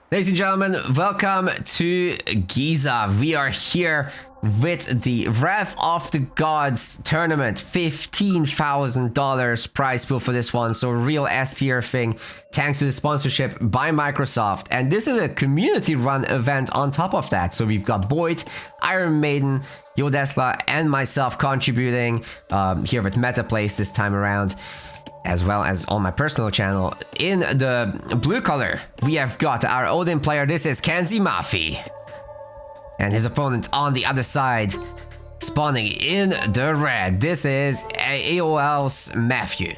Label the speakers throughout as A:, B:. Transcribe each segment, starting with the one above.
A: Ladies and gentlemen, welcome to Giza. We are here with the Wrath of the Gods tournament. $15,000 prize pool for this one. So real S tier thing thanks to the sponsorship by Microsoft. And this is a community run event on top of that. So we've got Boyd, Iron Maiden, Yodesla, and myself contributing here with MetaPlays this time around, as well as on my personal channel. In the blue color, we have got our Odin player. This is Kenz Mahfi. And his opponent on the other side, spawning in the red. This is AOL's Matthieu.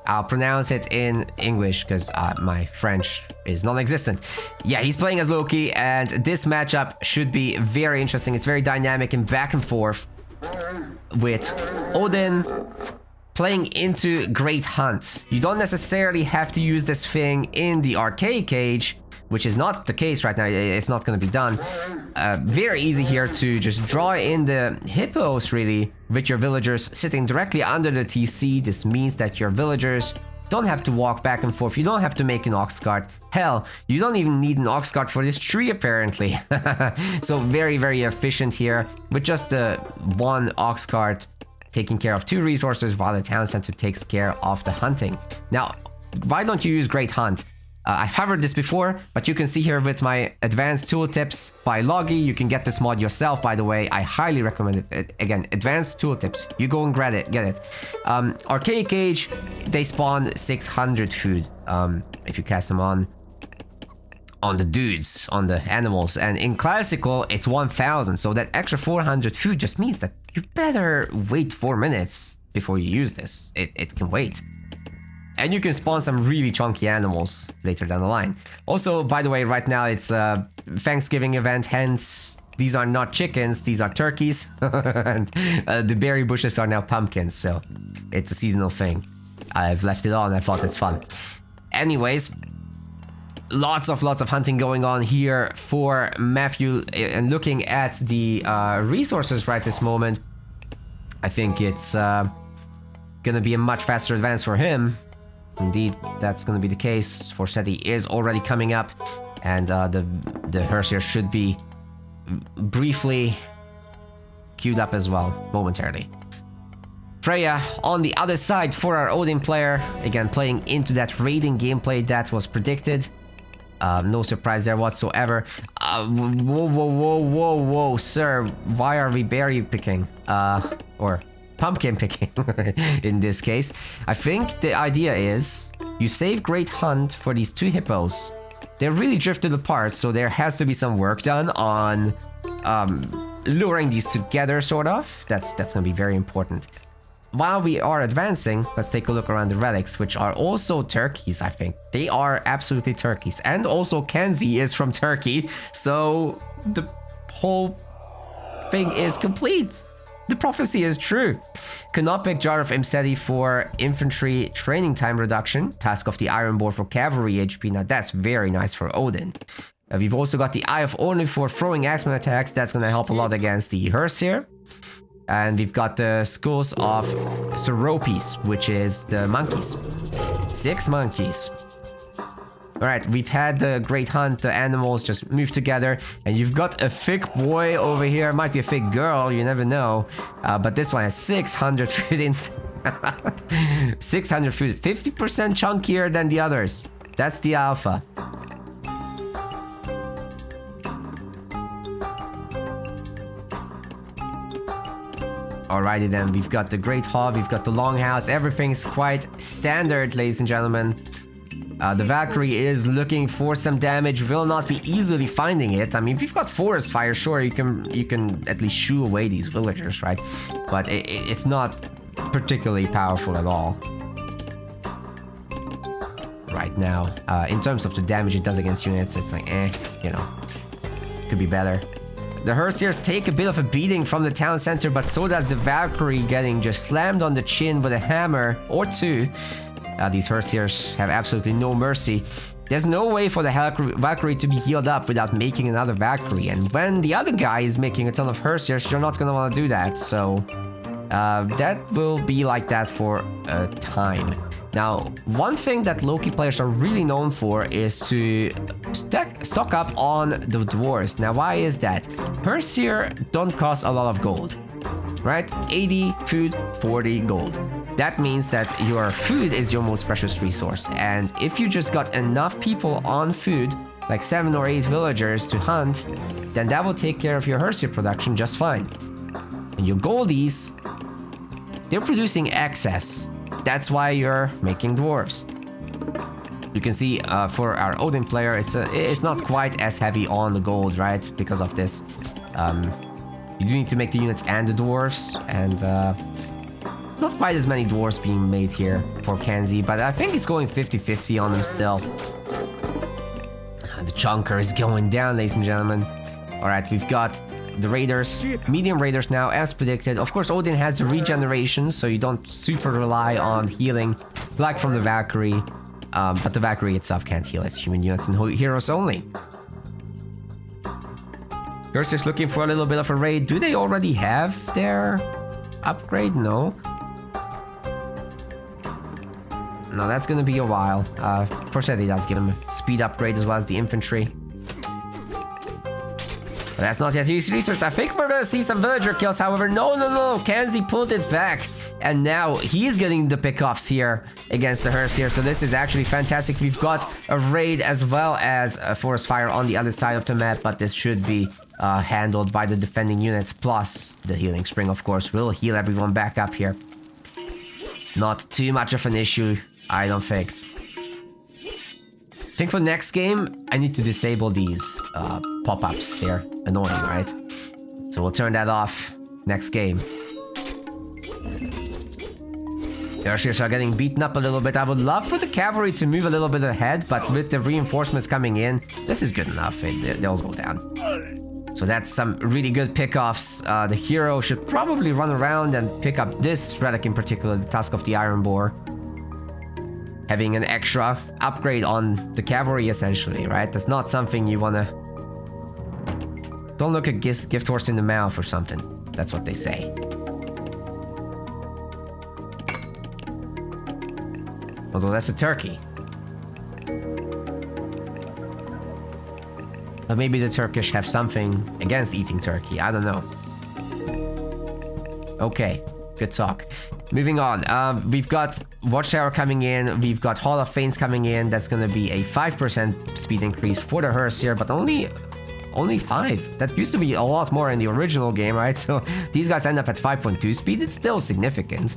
A: I'll pronounce it in English because my French is non-existent. Yeah, he's playing as Loki, and this matchup should be very interesting. It's very dynamic and back and forth, with Odin playing into Great Hunt. You don't necessarily have to use this thing in the arcade cage, which is not the case right now. It's not going to be done. Very easy here to just draw in the hippos, really, with your villagers sitting directly under the TC. This means that your villagers don't have to walk back and forth. You don't have to make an ox cart. Hell, you don't even need an ox cart for this tree, apparently. So very, very efficient here with just the one ox cart taking care of two resources while the town center takes care of the hunting. Now, why don't you use Great Hunt? I've covered this before, but you can see here with my advanced tooltips by Loki. You can get this mod yourself, by the way. I highly recommend it. Again, advanced tooltips. You go and get it. Arcade cage, they spawn 600 food if you cast them on the dudes, on the animals. And in classical, it's 1000. So that extra 400 food just means that you better wait 4 minutes before you use this. It can wait. And you can spawn some really chunky animals later down the line. Also, by the way, right now it's a Thanksgiving event, hence these are not chickens, these are turkeys. And the berry bushes are now pumpkins, so it's a seasonal thing. I've left it on, I thought it's fun. Anyways, lots of hunting going on here for Matthieu. And looking at the resources right this moment, I think it's gonna be a much faster advance for him. Indeed, that's going to be the case. Forseti is already coming up, and the Hersier should be briefly queued up as well, momentarily. Freyr on the other side for our Odin player, again playing into that raiding gameplay that was predicted. No surprise there whatsoever. Whoa, sir, why are we berry picking? Or pumpkin picking in this case. I think the idea is you save Great Hunt for these two hippos. They're really drifted apart, so there has to be some work done on luring these together, sort of. That's gonna be very important. While we are advancing, let's take a look around the relics, which are also turkeys, I think. They are absolutely turkeys. And also Kenz is from Turkey, so the whole thing is complete. The prophecy is true. Canopic Jar of Imseti for infantry training time reduction. Task of the Iron Board for cavalry HP. Now that's very nice for Odin. We've also got the Eye of Odin for throwing axeman attacks. That's going to help a lot against the Hersier. And we've got the Skulls of Seropes, which is the monkeys. 6 monkeys. Alright, we've had the Great Hunt, the animals just move together, and you've got a thick boy over here. Might be a thick girl, you never know. But this one has 600 food in. 600 food, 50% chunkier than the others. That's the alpha. Alrighty then, we've got the Great Hall, we've got the Longhouse. Everything's quite standard, ladies and gentlemen. The Valkyrie is looking for some damage, will not be easily finding it. I mean, if you've got Forest Fire, sure, you can at least shoo away these villagers, right? But it's not particularly powerful at all right now. In terms of the damage it does against units, it's like, you know, could be better. The Hersiers take a bit of a beating from the town center, but so does the Valkyrie, getting just slammed on the chin with a hammer or two. These Hersiers have absolutely no mercy. There's no way for the Valkyrie to be healed up without making another Valkyrie. And when the other guy is making a ton of Hersiers, you're not going to want to do that. So that will be like that for a time. Now, one thing that Loki players are really known for is to stock up on the dwarves. Now, why is that? Herseer don't cost a lot of gold, right? 80 food, 40 gold. That means that your food is your most precious resource. And if you just got enough people on food, like 7 or 8 villagers to hunt, then that will take care of your Herseer production just fine. And your goldies, they're producing excess. That's why you're making dwarves. You can see for our Odin player, it's not quite as heavy on the gold, right? Because of this. You do need to make the units and the dwarves, and not quite as many dwarves being made here for Kenz, but I think it's going 50-50 on them still. The chunker is going down, ladies and gentlemen. Alright, we've got the raiders, medium raiders now, as predicted. Of course, Odin has the regeneration, so you don't super rely on healing like from the Valkyrie. But the Valkyrie itself can't heal, it's human units and heroes only. Girls just looking for a little bit of a raid. Do they already have their upgrade? No. No, that's gonna be a while. Fortunately, it does give them a speed upgrade as well as the infantry. But that's not yet researched. I think we're gonna see some villager kills, however. No. Kenz pulled it back. And now he's getting the pickoffs here against the Herseer. So this is actually fantastic. We've got a raid as well as a forest fire on the other side of the map. But this should be handled by the defending units. Plus the healing spring, of course, will heal everyone back up here. Not too much of an issue, I don't think. I think for next game, I need to disable these pop-ups here. Annoying, right? So we'll turn that off next game. The Herseers are getting beaten up a little bit. I would love for the cavalry to move a little bit ahead, but with the reinforcements coming in, this is good enough. They'll go down. So that's some really good pickoffs. The hero should probably run around and pick up this relic in particular, the Tusk of the Iron Boar. Having an extra upgrade on the cavalry, essentially, right? That's not something you want to... Don't look a gift horse in the mouth or something. That's what they say. Although that's a turkey. But maybe the Turkish have something against eating turkey. I don't know. Okay, good talk. Moving on. We've got Watchtower coming in. We've got Hall of Fanes coming in. That's going to be a 5% speed increase for the Herseer, but only 5. That used to be a lot more in the original game, right? So these guys end up at 5.2 speed. It's still significant.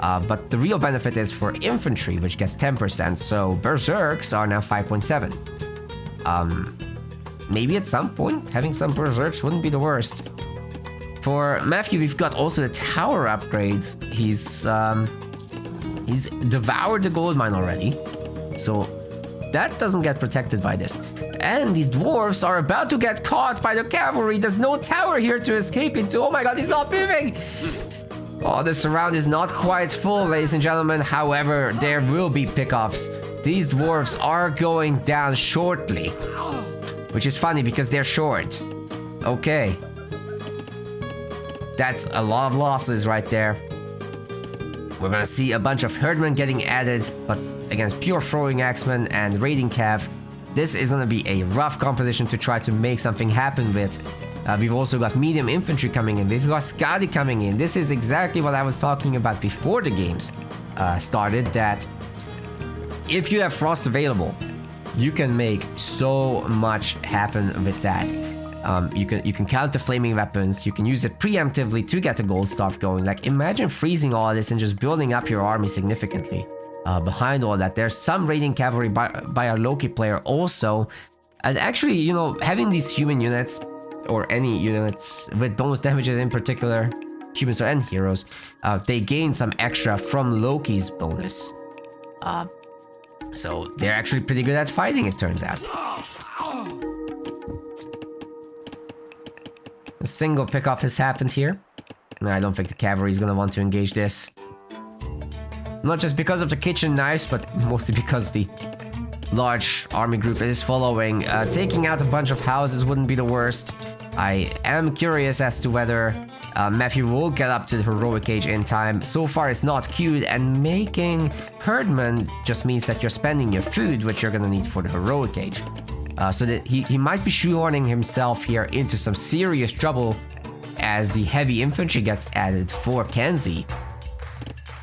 A: But the real benefit is for infantry, which gets 10%. So berserks are now 5.7. Maybe at some point, having some berserks wouldn't be the worst. For Matthieu, we've got also the tower upgrade. He's devoured the gold mine already. So that doesn't get protected by this. And these dwarves are about to get caught by the cavalry. There's no tower here to escape into. Oh my god, he's not moving! Oh, the surround is not quite full, ladies and gentlemen. However, there will be pickoffs. These dwarves are going down shortly. Which is funny because they're short. Okay. That's a lot of losses right there. We're gonna see a bunch of herdmen getting added, but against pure throwing axemen and raiding cav, this is gonna be a rough composition to try to make something happen with. We've also got medium infantry coming in. We've got Skadi coming in. This is exactly what I was talking about before the games started, that if you have frost available, you can make so much happen with that. You can count the flaming weapons. You can use it preemptively to get the gold stuff going. Like, imagine freezing all this and just building up your army significantly. Behind all that, there's some raiding cavalry by our Loki player also. And actually, you know, having these human units, or any units with bonus damages in particular, humans and heroes, they gain some extra from Loki's bonus. So they're actually pretty good at fighting, it turns out. A single pickoff has happened here. I don't think the cavalry is going to want to engage this. Not just because of the kitchen knives, but mostly because the large army group is following. Taking out a bunch of houses wouldn't be the worst. I am curious as to whether Matthieu will get up to the heroic age in time. So far it's not queued, and making herdman just means that you're spending your food, which you're gonna need for the heroic age. So that he might be shoehorning himself here into some serious trouble as the heavy infantry gets added for Kenz.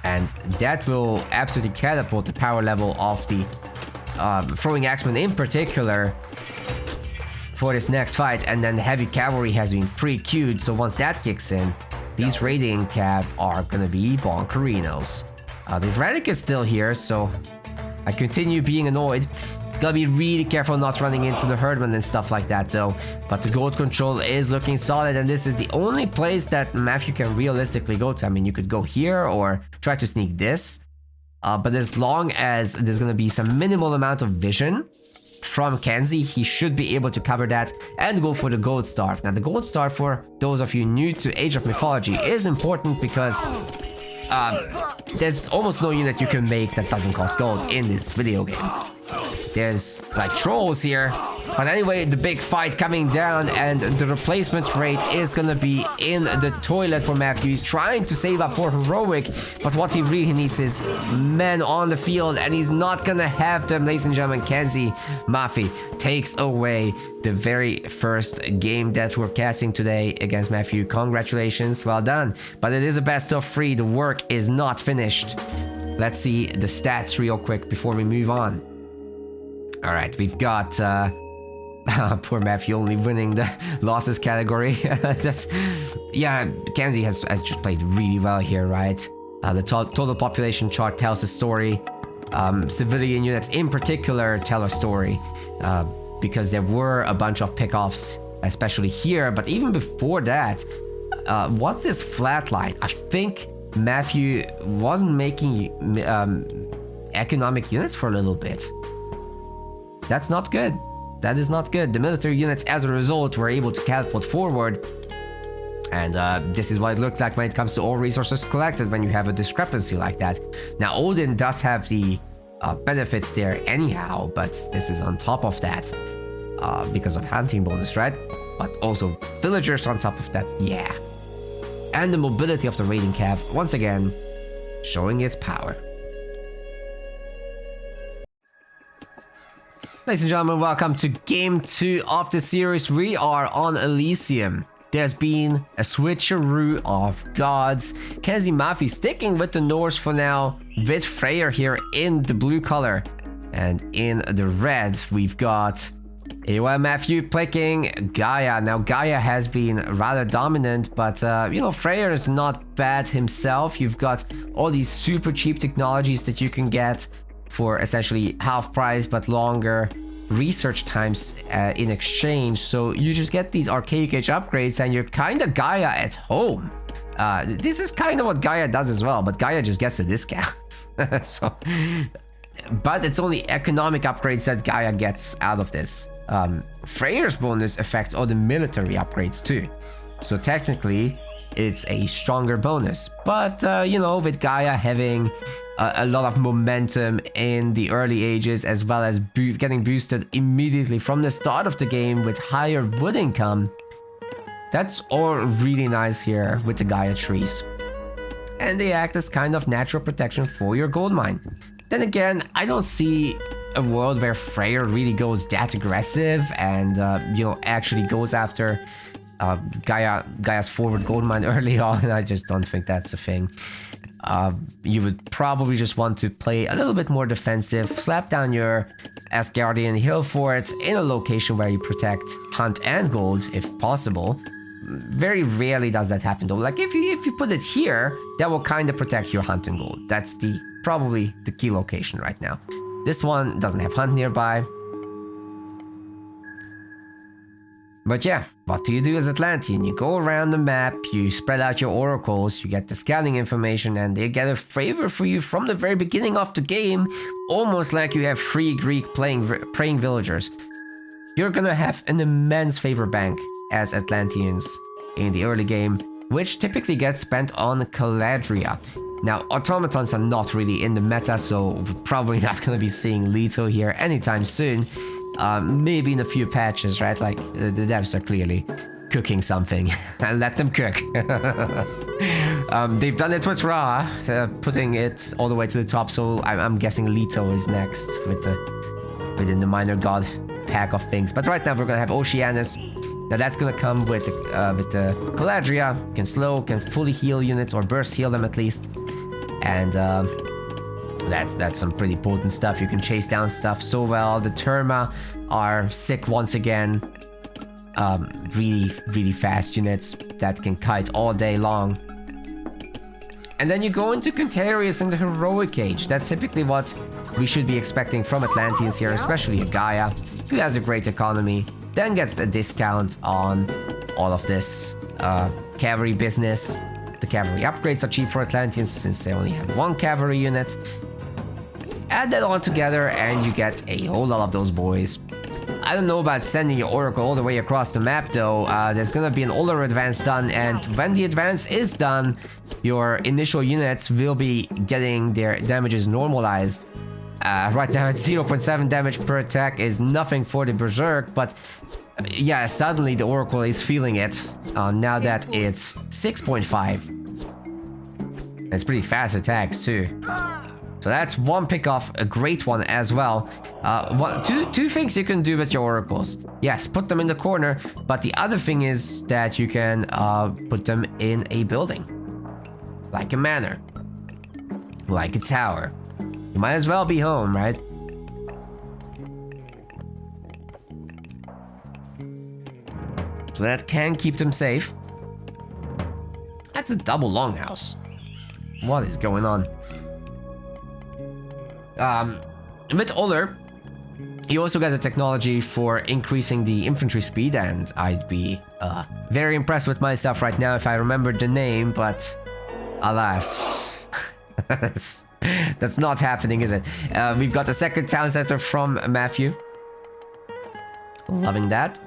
A: And that will absolutely catapult the power level of the throwing axemen in particular for this next fight. And then the heavy cavalry has been pre-queued, so once that kicks in, these raiding cav are gonna be bonkerinos. The Radic is still here, so I continue being annoyed. Gotta be really careful not running into the herdman and stuff like that though. But the gold control is looking solid, and this is the only place that Matthieu can realistically go to. I mean, you could go here or try to sneak this. But as long as there's gonna be some minimal amount of vision from Kenz, he should be able to cover that and go for the gold star. Now the gold star, for those of you new to Age of Mythology, is important because there's almost no unit you can make that doesn't cost gold in this video game. There's like trolls here, but anyway, the big fight coming down, and the replacement rate is gonna be in the toilet for Matthieu. He's trying to save up for heroic, but what he really needs is men on the field, and he's not gonna have them, ladies and gentlemen. Kenz, Mahfi takes away the very first game that we're casting today against Matthieu. Congratulations, well done. But it is a best of 3. The work is not finished. Let's see the stats real quick before we move on. All right, we've got poor Matthieu only winning the losses category. Yeah, Kenz has just played really well here, right? The total population chart tells a story. Civilian units in particular tell a story, because there were a bunch of pickoffs, especially here. But even before that, what's this flat line? I think Matthieu wasn't making economic units for a little bit. That's not good. That is not good. The military units, as a result, were able to catapult forward. And this is what it looks like when it comes to all resources collected when you have a discrepancy like that. Now, Odin does have the benefits there anyhow, but this is on top of that because of hunting bonus, right? But also villagers on top of that, yeah. And the mobility of the raiding cav, once again, showing its power. Ladies and gentlemen, welcome to game 2 of the series. We are on Elysium. There's been a switcheroo of gods. Kenz, Mahfi sticking with the Norse for now, with Freyr here in the blue color. And in the red, we've got Matthieu picking Gaia. Now, Gaia has been rather dominant, but, you know, Freyr is not bad himself. You've got all these super cheap technologies that you can get for essentially half price but longer research times in exchange. So you just get these archaic age upgrades and you're kind of Gaia at home. This is kind of what Gaia does as well, but Gaia just gets a discount. So, but it's only economic upgrades that Gaia gets out of this. Freyr's bonus affects all the military upgrades too. So technically it's a stronger bonus, but you know, with Gaia having a lot of momentum in the early ages, as well as getting boosted immediately from the start of the game with higher wood income, that's all really nice here with the Gaia trees. And they act as kind of natural protection for your gold mine. Then again, I don't see a world where Freyr really goes that aggressive and you know, actually goes after Gaia's forward gold mine early on. I just don't think that's a thing. You would probably just want to play a little bit more defensive, slap down your Asgardian hill fort in a location where you protect hunt and gold if possible. Very rarely does that happen though. Like if you put it here, that will kind of protect your hunt and gold. That's probably the key location right now. This one doesn't have hunt nearby. But yeah, what do you do as Atlantean? You go around the map, you spread out your oracles, you get the scouting information, and they get a favor for you from the very beginning of the game, almost like you have free Greek praying villagers. You're gonna have an immense favor bank as Atlanteans in the early game, which typically gets spent on Caladria. Now, automatons are not really in the meta, so we're probably not going to be seeing Leto here anytime soon. Maybe in a few patches, right? Like, the devs are clearly cooking something. And let them cook. They've done it with Ra, putting it all the way to the top, so I'm guessing Leto is next within the minor god pack of things. But right now we're gonna have Oceanus. Now that's gonna come with the Caladria. Can slow, can fully heal units, or burst heal them at least. And that's some pretty potent stuff. You can chase down stuff so well. The Terma are sick once again. Really fast units that can kite all day long. And then you go into Contarius in the Heroic Age. That's typically what we should be expecting from Atlanteans here, especially a Gaia, who has a great economy, then gets a discount on all of this cavalry business. The cavalry upgrades are cheap for Atlanteans since they only have one cavalry unit. Add that all together and you get a whole lot of those boys. I don't know about sending your Oracle all the way across the map though. There's gonna be an older advance done, and when the advance is done, your initial units will be getting their damages normalized. Right now it's 0.7 damage per attack is nothing for the Berserk, but yeah, suddenly the Oracle is feeling it now that it's 6.5. It's pretty fast attacks too. So that's one pick-off, a great one as well. Two things you can do with your oracles. Yes, put them in the corner, but the other thing is that you can put them in a building. Like a manor. Like a tower. You might as well be home, right? So that can keep them safe. That's a double longhouse. What is going on? With Uller, you also got the technology for increasing the infantry speed, and I'd be very impressed with myself right now if I remembered the name, but alas, that's not happening, is it? We've got the second town center from Matthieu. Loving that.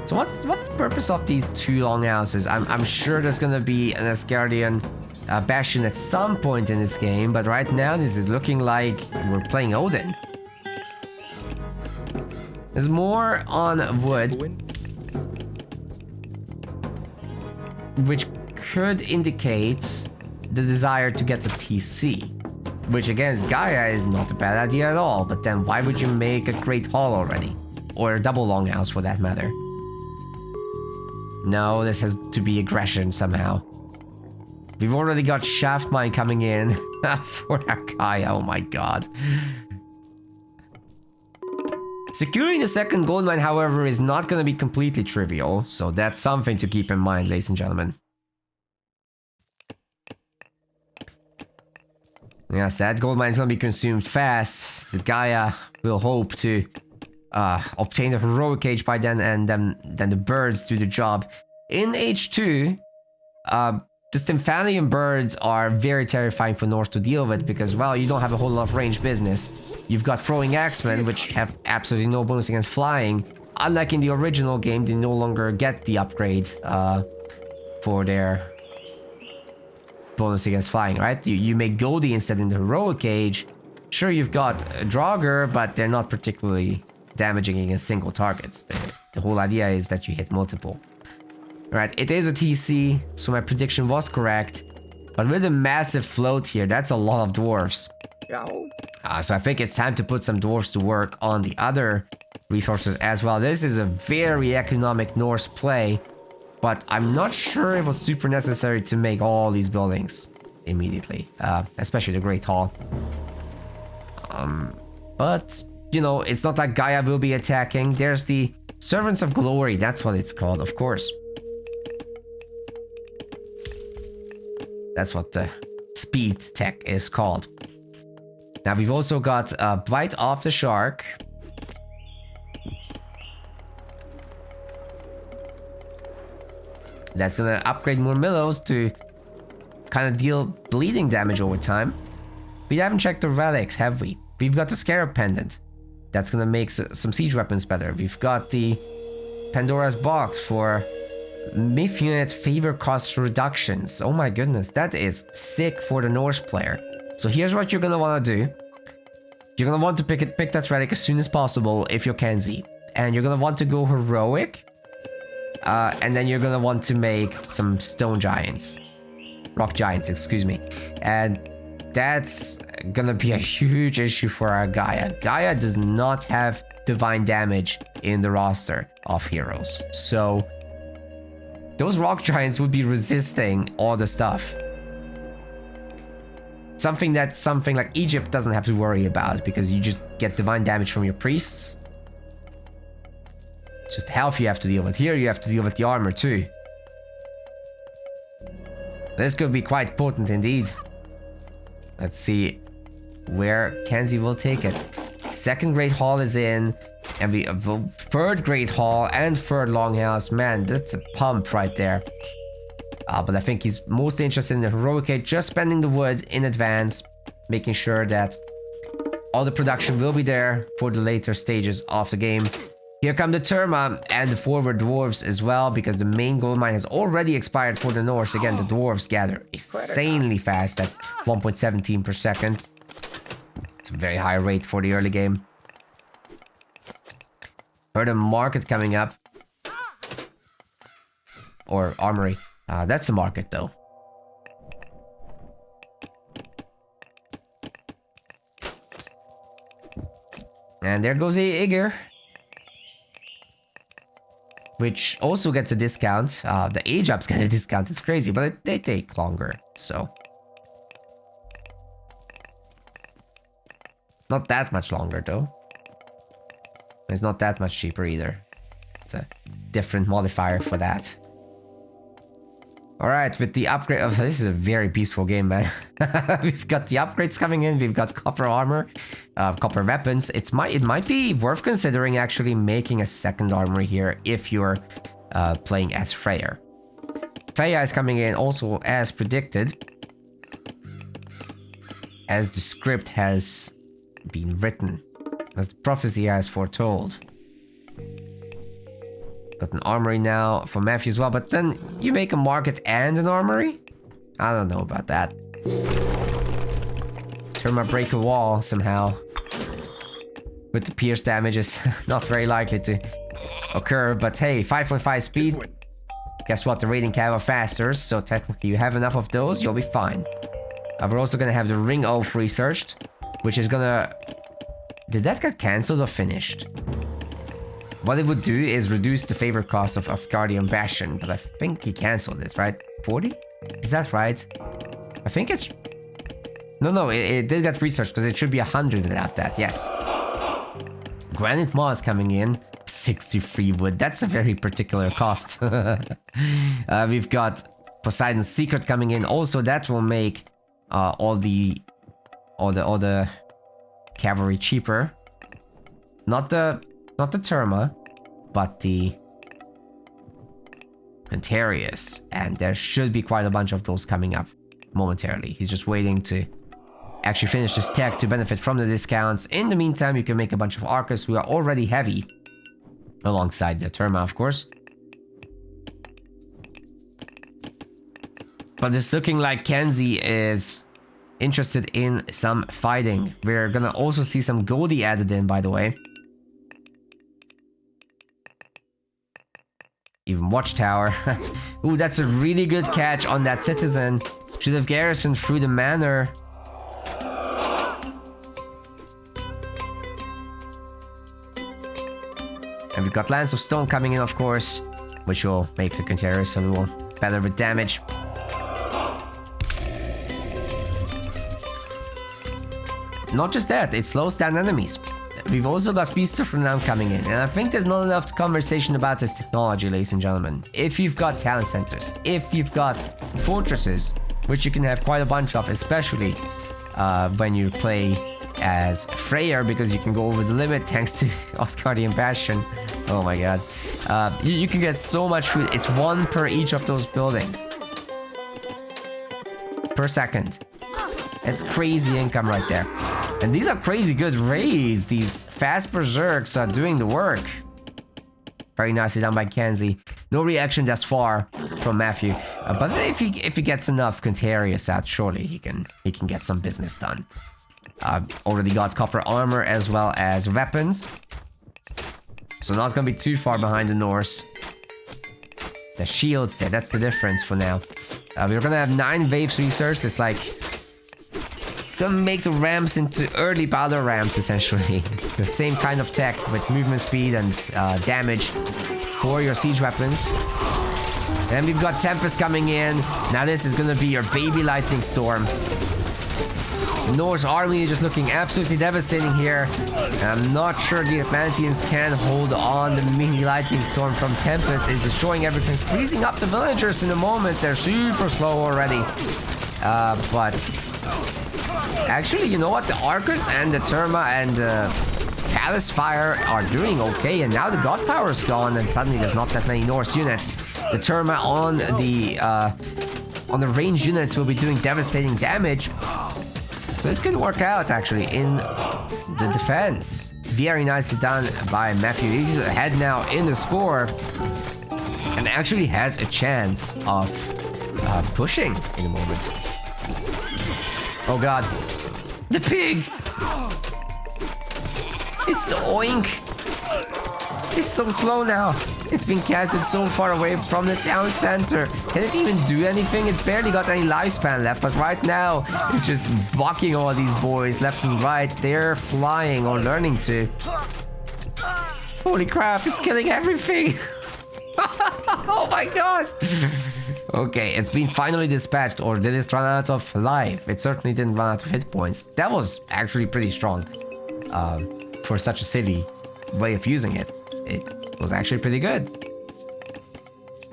A: So what's the purpose of these two longhouses? I'm sure there's gonna be an Asgardian bastion at some point in this game, but right now this is looking like we're playing Odin. There's more on wood, which could indicate the desire to get a TC, which against Gaia is not a bad idea at all, but then why would you make a Great Hall already? Or a double longhouse for that matter? No, this has to be aggression somehow. We've already got Shaft Mine coming in for our Gaia, oh my god. Securing the second gold mine, however, is not going to be completely trivial, so that's something to keep in mind, ladies and gentlemen. Yes, that gold mine is going to be consumed fast. The Gaia will hope to obtain the Heroic Age by then, and then the birds do the job. In H2, the Stymphalian birds are very terrifying for Norse to deal with because, well, you don't have a whole lot of ranged business. You've got Throwing Axemen, which have absolutely no bonus against flying. Unlike in the original game, they no longer get the upgrade for their bonus against flying, right? You make Goldie instead in the Heroic Age. Sure, you've got Draugr, but they're not particularly damaging against single targets. The whole idea is that you hit multiple. Right, it is a TC, so my prediction was correct. But with a massive float here, that's a lot of dwarves. So I think it's time to put some dwarves to work on the other resources as well. This is a very economic Norse play, but I'm not sure it was super necessary to make all these buildings immediately, especially the Great Hall. But, you know, it's not like Gaia will be attacking. There's the Servants of Glory, that's what it's called, of course. That's what the speed tech is called. Now we've also got Bite Off the Shark. That's gonna upgrade more Millows to kind of deal bleeding damage over time. We haven't checked the relics, have we? We've got the Scarab Pendant. That's gonna make some siege weapons better. We've got the Pandora's Box for Myth unit favor cost reductions. Oh my goodness, that is sick for the Norse player. So here's what you're gonna want to do. You're gonna want to pick that relic as soon as possible if you're Kenzi. And you're gonna want to go heroic. And then you're gonna want to make some stone giants. Rock giants, excuse me. And that's gonna be a huge issue for our Gaia. Gaia does not have divine damage in the roster of heroes. So those rock giants would be resisting all the stuff. Something like Egypt doesn't have to worry about because you just get divine damage from your priests. It's just health you have to deal with. Here you have to deal with the armor too. This could be quite potent indeed. Let's see where Kenzi will take it. Second Great Hall is in, and we have third Great Hall and third Longhouse. Man, that's a pump right there. But I think he's mostly interested in the heroic aid, just spending the wood in advance, making sure that all the production will be there for the later stages of the game. Here come the Terma and the forward dwarves as well, because the main gold mine has already expired for the Norse. Again, the dwarves gather insanely fast at 1.17 per second. It's a very high rate for the early game. Heard a market coming up. Or armory. That's the market though. And there goes a Igor. Which also gets a discount. The age ups get a discount. It's crazy, but they take longer. So not that much longer though. It's not that much cheaper either. It's a different modifier for that. Alright, with the upgrade of this is a very peaceful game, man. We've got the upgrades coming in, we've got copper armor, copper weapons. It might be worth considering actually making a second armory here if you're playing as Freyr. Freya is coming in also as predicted, as the script has been written, as the prophecy has foretold. Got an armory now for Matthieu as well, but then you make a market and an armory? I don't know about that. Terma break a wall somehow. With the pierce damage is not very likely to occur, but hey, 5.5 speed. Guess what? The raiding cav are faster, so technically you have enough of those, you'll be fine. We're also gonna have the ring oath researched, which is gonna... Did that get cancelled or finished? What it would do is reduce the favor cost of Asgardian Bastion, but I think he cancelled it, right? 40? Is that right? I think it's... No, it did get researched because it should be 100 without that, yes. Granite Moss coming in, 63 wood. That's a very particular cost. We've got Poseidon's Secret coming in. Also, that will make all the cavalry cheaper. Not the Terma, but the Contarius. And there should be quite a bunch of those coming up momentarily. He's just waiting to actually finish this tech to benefit from the discounts. In the meantime, you can make a bunch of Archers who are already heavy. Alongside the Terma, of course. But it's looking like Kenzi is interested in some fighting. We're gonna also see some Goldie added in, by the way. Even Watchtower. Ooh, that's a really good catch on that citizen. Should have garrisoned through the manor. And we've got Lance of Stone coming in, of course, which will make the Contarius a little better with damage. Not just that, it slows down enemies. We've also got Feast of Renown coming in, and I think there's not enough conversation about this technology, ladies and gentlemen. If you've got talent centers, if you've got fortresses, which you can have quite a bunch of, especially when you play as Freyr, because you can go over the limit thanks to Asgardian Bastion. Oh my god. You can get so much food. It's one per each of those buildings. Per second. It's crazy income right there. And these are crazy good raids. These fast berserks are doing the work. Very nicely done by Kenz. No reaction thus far from Matthieu. But if he gets enough Contarius out, surely he can get some business done. Already got copper armor as well as weapons. So not gonna be too far behind the Norse. The shields there, that's the difference for now. We're gonna have 9 waves researched. It's like... It's gonna make the ramps into early battle ramps, essentially. It's the same kind of tech with movement speed and damage for your siege weapons. And we've got Tempest coming in. Now this is gonna be your baby lightning storm. The Norse army is just looking absolutely devastating here. And I'm not sure the Atlanteans can hold on. The mini lightning storm from Tempest is destroying everything, freezing up the villagers in a moment. They're super slow already. But actually, you know what? The Arcus and the Terma and the Palace Fire are doing okay. And now the God Power is gone and suddenly there's not that many Norse units. The Terma on the ranged units will be doing devastating damage. This could work out, actually, in the defense. Very nicely done by Matthieu. He's ahead now in the score. And actually has a chance of pushing in a moment. Oh god. The pig! It's the oink! It's so slow now. It's been casted so far away from the town center. Can it even do anything? It's barely got any lifespan left, but right now it's just blocking all these boys left and right. They're flying or learning to. Holy crap, it's killing everything. Oh my god. Okay, it's been finally dispatched, or did it run out of life? It certainly didn't run out of hit points. That was actually pretty strong for such a silly way of using it. It was actually pretty good.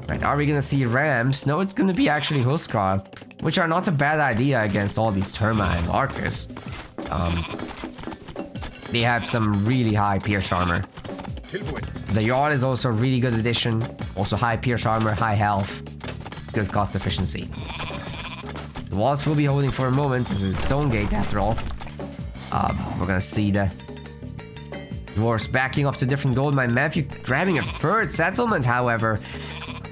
A: Right, are we gonna see rams? No, it's gonna be actually Huskar, which are not a bad idea against all these Terma and Arcus. They have some really high pierce armor. The Yard is also a really good addition. Also high pierce armor, high health, good cost efficiency. The walls will be holding for a moment. This is Stone Gate after all. We're gonna see the dwarves backing off to different gold mine. Matthieu grabbing a third settlement, however.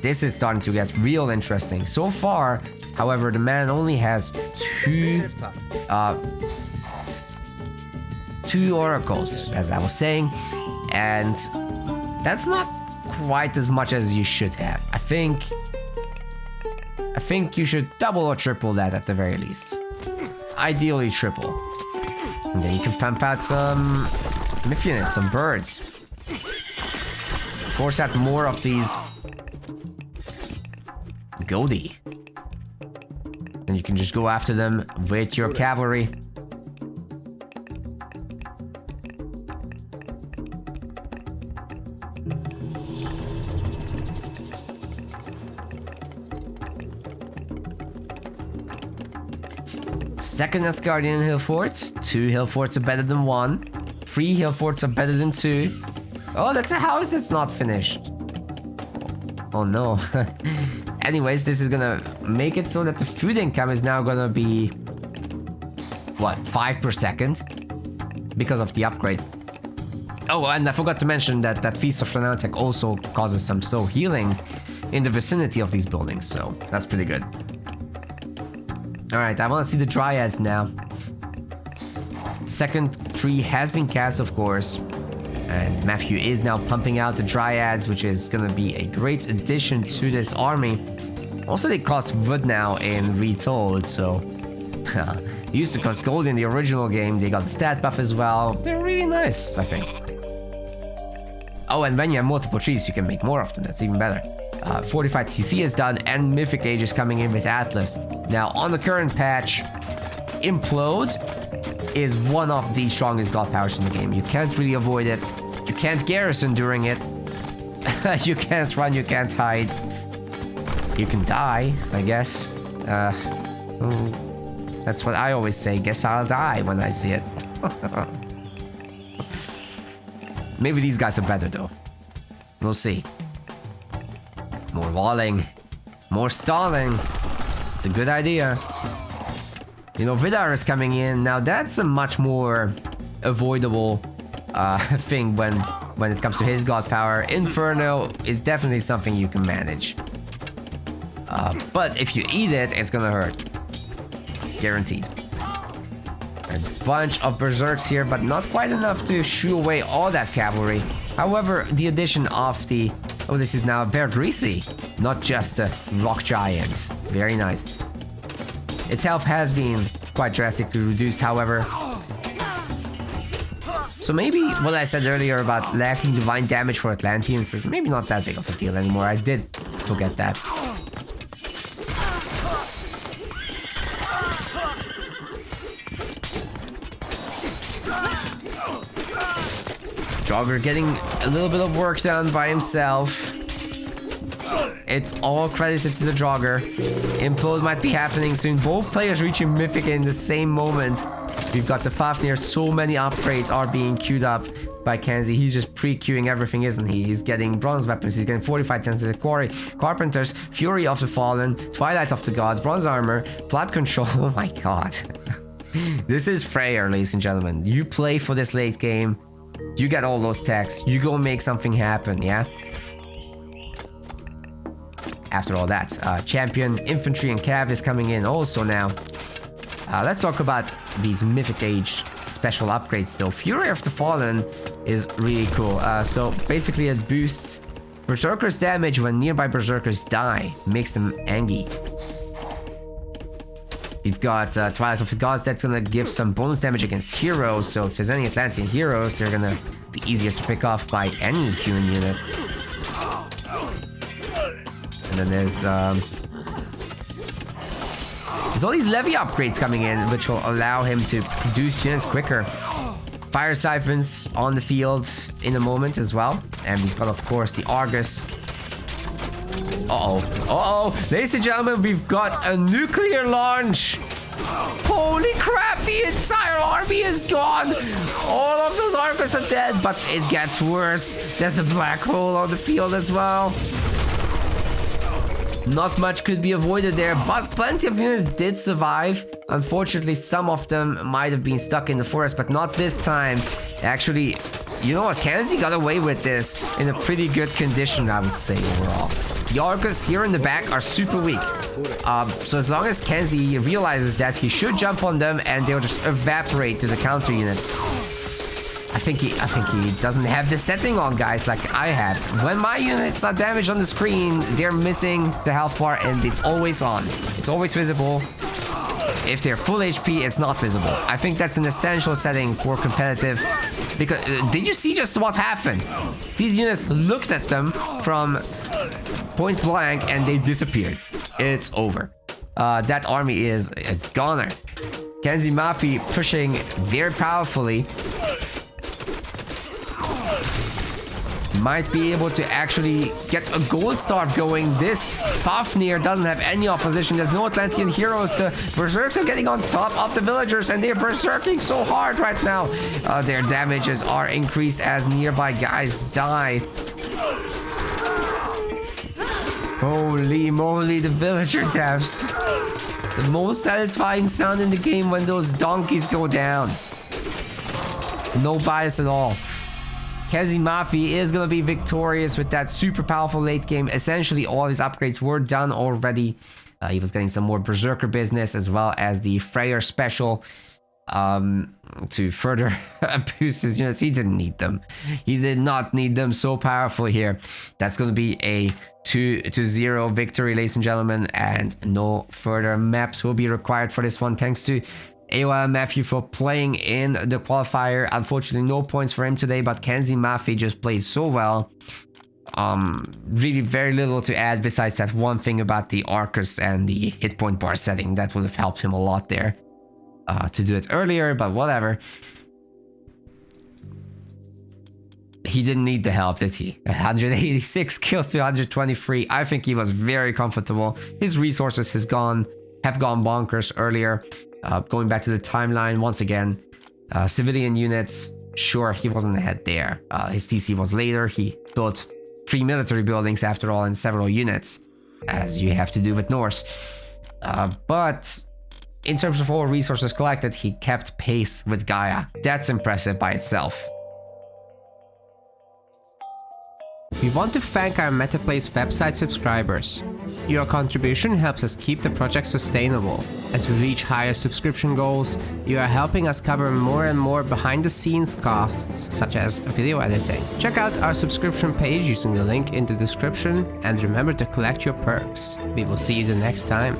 A: This is starting to get real interesting. So far, however, the man only has two oracles, as I was saying. And that's not quite as much as you should have. I think you should double or triple that at the very least. Ideally triple. And then you can pump out some Myth units, some birds. Force out more of these Goldie. And you can just go after them with your cavalry. Second Asgardian hill forts. 2 hill forts are better than 1. 3 hill forts are better than 2. Oh, that's a house that's not finished. Oh no. Anyways, this is gonna make it so that the food income is now gonna be... what, 5 per second? Because of the upgrade. Oh, and I forgot to mention that that Feast of Phrenatic also causes some slow healing in the vicinity of these buildings, so that's pretty good. Alright, I want to see the Dryads now. Second tree has been cast, of course. And Matthieu is now pumping out the Dryads, which is going to be a great addition to this army. Also, they cost wood now in Retold, so... they used to cost gold in the original game. They got the stat buff as well. They're really nice, I think. Oh, and when you have multiple trees, you can make more of them. That's even better. Fortified TC is done, and Mythic Age is coming in with Atlas. Now, on the current patch, Implode is one of the strongest god powers in the game. You can't really avoid it. You can't garrison during it. You can't run, you can't hide. You can die, I guess. That's what I always say. Guess I'll die when I see it. Maybe these guys are better, though. We'll see. More walling. More stalling. It's a good idea. You know, Vidar is coming in. Now, that's a much more avoidable thing when when it comes to his god power. Inferno is definitely something you can manage. But if you eat it, it's gonna hurt. Guaranteed. A bunch of berserks here, but not quite enough to shoo away all that cavalry. However, the addition of the... Oh, this is now a Bergrisi, not just a rock giant. Very nice. Its health has been quite drastically reduced, however. So maybe what I said earlier about lacking divine damage for Atlanteans is maybe not that big of a deal anymore. I did forget that. Draugr getting a little bit of work done by himself. It's all credited to the Draugr. Implode might be happening soon. Both players reaching Mythic in the same moment. We've got the Fafnir. So many upgrades are being queued up by Kenz. He's just pre-queuing everything, isn't he? He's getting bronze weapons. He's getting fortified sensitive quarry, carpenters, fury of the fallen, twilight of the gods, bronze armor, blood control. Oh my god. This is Freyr, ladies and gentlemen. You play for this late game. You get all those techs. You go make something happen, yeah? After all that, champion, infantry, and cav is coming in also now. Let's talk about these Mythic Age special upgrades though. Fury of the Fallen is really cool. So basically it boosts Berserker's damage when nearby Berserkers die. Makes them angry. We've got Twilight of the Gods. That's gonna give some bonus damage against heroes. So if there's any Atlantean heroes, they're gonna be easier to pick off by any human unit. And then there's all these levy upgrades coming in, which will allow him to produce units quicker. Fire siphons on the field in a moment as well. And we've got, of course, the Argus. Ladies and gentlemen, we've got a nuclear launch. Holy crap, the entire army is gone. All of those Argus are dead, but it gets worse. There's a black hole on the field as well. Not much could be avoided there, but plenty of units did survive. Unfortunately, some of them might have been stuck in the forest, but not this time. Actually, you know what? Kenz got away with this in a pretty good condition, I would say, overall. The Argus here in the back are super weak. So as long as Kenz realizes that, he should jump on them and they'll just evaporate to the counter units. I think he doesn't have the setting on, guys, like I have. When my units are damaged on the screen, they're missing the health bar and it's always on. It's always visible. If they're full HP, it's not visible. I think that's an essential setting for competitive. Because did you see just what happened? These units looked at them from point blank and they disappeared. It's over. That army is a goner. Kenz Mahfi pushing very powerfully. Might be able to actually get a gold star going. This Fafnir doesn't have any opposition. There's no Atlantean heroes. The Berserks are getting on top of the villagers and they're berserking so hard right now. Their damages are increased as nearby guys die. Holy moly, the villager deaths. The most satisfying sound in the game when those donkeys go down. No bias at all. Kenz Mahfi is going to be victorious with that super powerful late game. Essentially, all his upgrades were done already. He was getting some more Berserker business as well as the Freyr special to further boost his units. He didn't need them. He did not need them. So powerful here. That's going to be a 2-0 victory, ladies and gentlemen. And no further maps will be required for this one. Thanks to AOL and Matthieu for playing in the qualifier. Unfortunately, no points for him today, but Kenz Mahfi just played so well. Really very little to add besides that one thing about the Arcus and the hit point bar setting. That would have helped him a lot there to do it earlier, but whatever. He didn't need the help, did he? 186 kills to 123. I think he was very comfortable. His resources have gone bonkers earlier. Going back to the timeline once again, civilian units, sure, he wasn't ahead there. His TC was later. He built 3 military buildings after all and several units, as you have to do with Norse. But in terms of all resources collected, he kept pace with Gaia. That's impressive by itself.
B: We want to thank our MetaPlace website subscribers. Your contribution helps us keep the project sustainable. As we reach higher subscription goals, you are helping us cover more and more behind-the-scenes costs, such as video editing. Check out our subscription page using the link in the description, and remember to collect your perks. We will see you the next time.